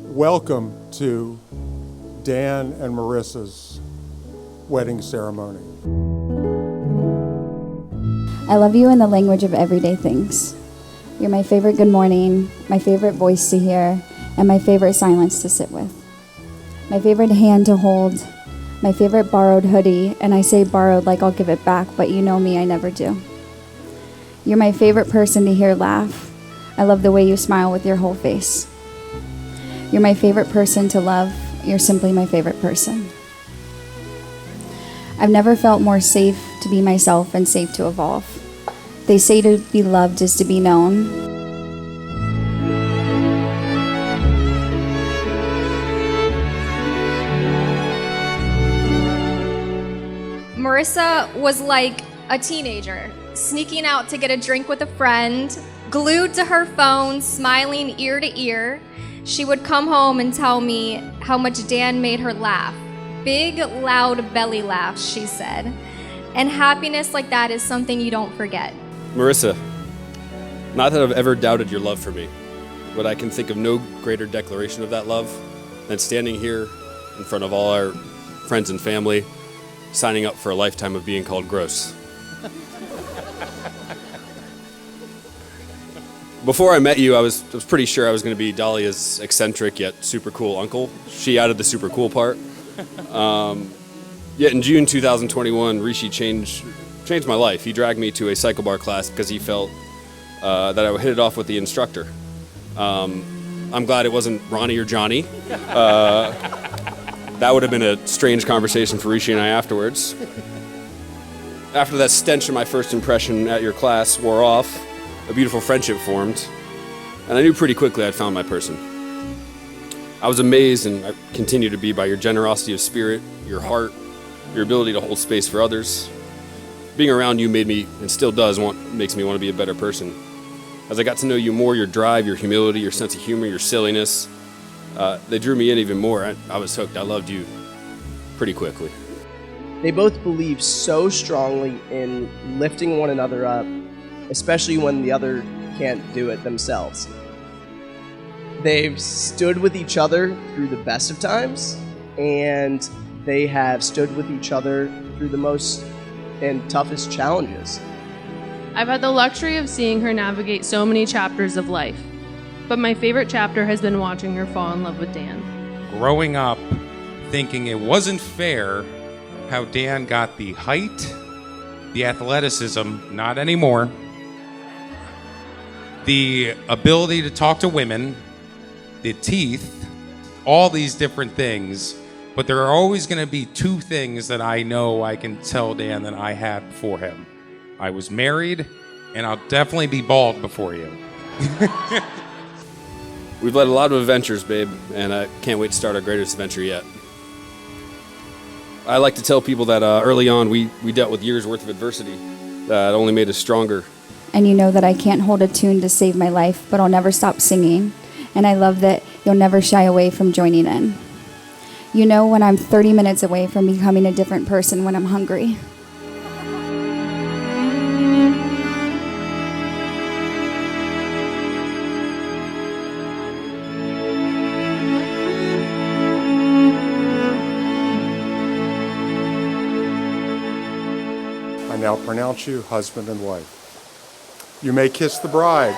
Welcome to Dan and Marissa's wedding ceremony. I love you in the language of everyday things. You're my favorite good morning, my favorite voice to hear, and my favorite silence to sit with. My favorite hand to hold, my favorite borrowed hoodie, and I say borrowed like I'll give it back, but you know me, I never do. You're my favorite person to hear laugh. I love the way you smile with your whole face. You're my favorite person to love. You're simply my favorite person. I've never felt more safe to be myself and safe to evolve. They say to be loved is to be known. Marisa was like a teenager, sneaking out to get a drink with a friend, glued to her phone, smiling ear to ear. She would come home and tell me how much Dan made her laugh. Big, loud belly laughs, she said. And happiness like that is something you don't forget. Marisa, not that I've ever doubted your love for me, but I can think of no greater declaration of that love than standing here in front of all our friends and family, signing up for a lifetime of being called gross. Before I met you, I was pretty sure I was going to be Dahlia's eccentric yet super cool uncle. She added the super cool part. Yet in June 2021, Rishi changed my life. He dragged me to a cycle bar class because he felt that I would hit it off with the instructor. I'm glad it wasn't Ronnie or Johnny. That would have been a strange conversation for Rishi and I afterwards. After that stench of my first impression at your class wore off, a beautiful friendship formed, and I knew pretty quickly I'd found my person. I was amazed, and I continue to be, by your generosity of spirit, your heart, your ability to hold space for others. Being around you made me, and still does, makes me want to be a better person. As I got to know you more, your drive, your humility, your sense of humor, your silliness, they drew me in even more. I was hooked. I loved you pretty quickly. They both believe so strongly in lifting one another up, especially when the other can't do it themselves. They've stood with each other through the best of times, and they have stood with each other through the most and toughest challenges. I've had the luxury of seeing her navigate so many chapters of life, but my favorite chapter has been watching her fall in love with Dan. Growing up, thinking it wasn't fair how Dan got the height, the athleticism, not anymore, the ability to talk to women, the teeth, all these different things, but there are always going to be two things that I know I can tell Dan that I had before him. I was married, and I'll definitely be bald before you. We've led a lot of adventures, babe, and I can't wait to start our greatest adventure yet. I like to tell people that early on we dealt with years worth of adversity that only made us stronger. And you know that I can't hold a tune to save my life, but I'll never stop singing. And I love that you'll never shy away from joining in. You know when I'm 30 minutes away from becoming a different person when I'm hungry. I now pronounce you husband and wife. You may kiss the bride.